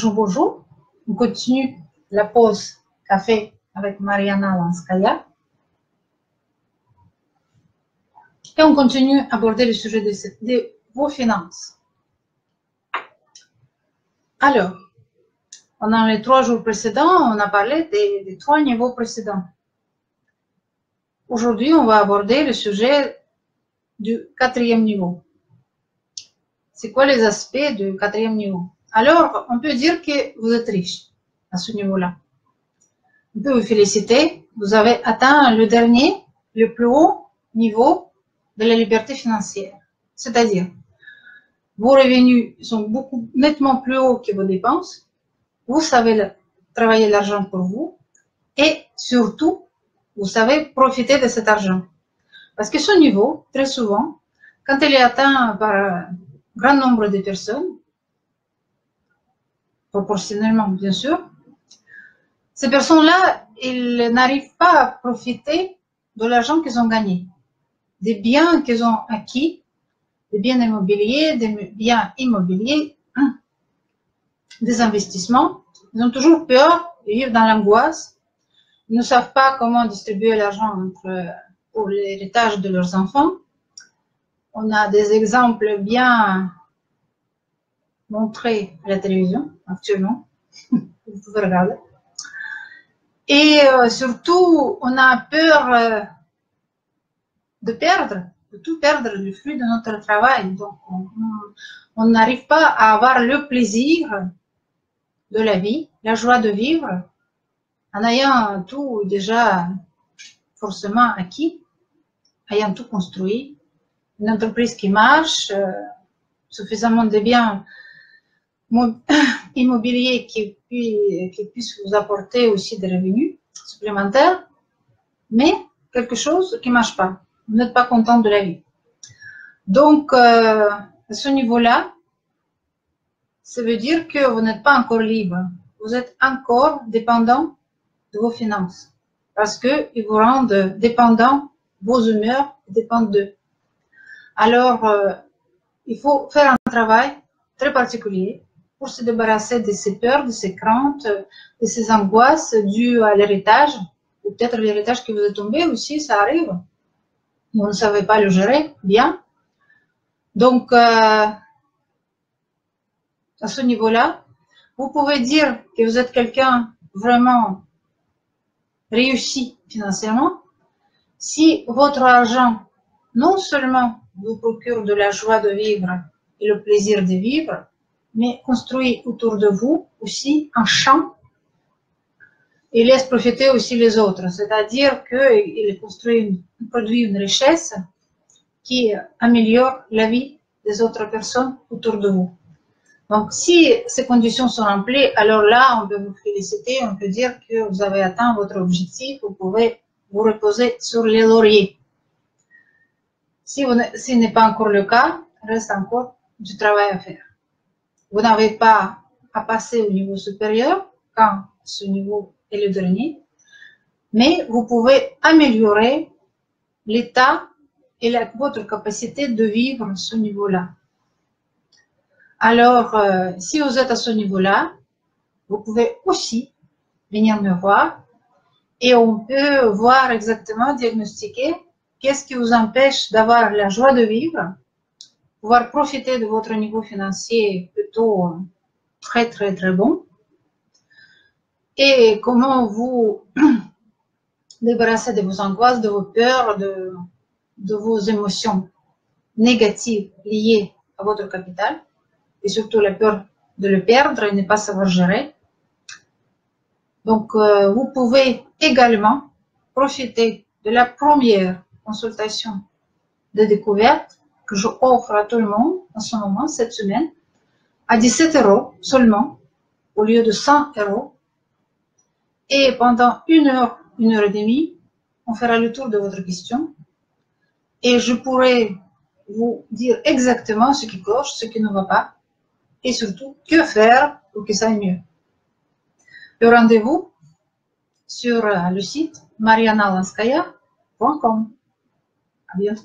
Bonjour, bonjour. On continue la pause café avec Mariana Lanskaya. Et on continue à aborder le sujet de vos finances. Alors, pendant les 3 jours précédents, on a parlé des 3 niveaux précédents. Aujourd'hui, on va aborder le sujet du 4e niveau. C'est quoi les aspects du 4e niveau? Alors, on peut dire que vous êtes riche à ce niveau-là. On peut vous féliciter. Vous avez atteint le dernier, le plus haut niveau de la liberté financière. C'est-à-dire, vos revenus sont nettement plus hauts que vos dépenses. Vous savez travailler l'argent pour vous. Et surtout, vous savez profiter de cet argent. Parce que ce niveau, très souvent, quand il est atteint par un grand nombre de personnes, proportionnellement bien sûr, ces personnes-là, ils n'arrivent pas à profiter de l'argent qu'ils ont gagné, des biens qu'ils ont acquis, des biens immobiliers, des investissements. Ils ont toujours peur de vivre dans l'angoisse. Ils ne savent pas comment distribuer l'argent pour l'héritage de leurs enfants. On a des exemples bien montrés à la télévision actuellement. Vous pouvez regarder. Et surtout, on a peur de tout perdre, le fruit de notre travail. Donc, on n'arrive pas à avoir le plaisir de la vie, la joie de vivre, en ayant tout déjà forcément acquis, ayant tout construit, une entreprise qui marche, suffisamment de biens immobiliers qui puissent vous apporter aussi des revenus supplémentaires, mais quelque chose qui ne marche pas. Vous n'êtes pas content de la vie. Donc, à ce niveau-là, ça veut dire que vous n'êtes pas encore libre. Vous êtes encore dépendant de vos finances. Parce qu'ils vous rendent dépendant, vos humeurs dépendent d'eux. Alors, il faut faire un travail très particulier pour se débarrasser de ces peurs, de ces craintes, de ces angoisses dues à l'héritage, ou peut-être l'héritage qui vous est tombé aussi, ça arrive. Vous ne savez pas le gérer bien. Donc, à ce niveau-là, vous pouvez dire que vous êtes quelqu'un vraiment réussi financièrement si votre argent non seulement vous procure de la joie de vivre et le plaisir de vivre, mais construit autour de vous aussi un champ et laisse profiter aussi les autres. C'est-à-dire qu'il produit une richesse qui améliore la vie des autres personnes autour de vous. Donc, si ces conditions sont remplies, alors là, on peut vous féliciter, on peut dire que vous avez atteint votre objectif, vous pouvez vous reposer sur les lauriers. Si ce n'est pas encore le cas, reste encore du travail à faire. Vous n'avez pas à passer au niveau supérieur, quand ce niveau est le dernier, mais vous pouvez améliorer l'état et votre capacité de vivre à ce niveau-là. Alors, si vous êtes à ce niveau-là, vous pouvez aussi venir me voir et on peut voir exactement, diagnostiquer qu'est-ce qui vous empêche d'avoir la joie de vivre, pouvoir profiter de votre niveau financier plutôt très, très, très bon et comment vous débarrasser de vos angoisses, de vos peurs, de vos émotions négatives liées à votre capital et surtout la peur de le perdre et ne pas savoir gérer. Donc, vous pouvez également profiter de la première consultation de découverte que je offre à tout le monde en ce moment, cette semaine, à 17 € seulement, au lieu de 100 €. Et pendant 1 heure, 1 heure et demie, on fera le tour de votre question et je pourrai vous dire exactement ce qui cloche, ce qui ne va pas et surtout que faire pour que ça aille mieux. Le rendez-vous sur le site marianalanskaya.com. À bientôt.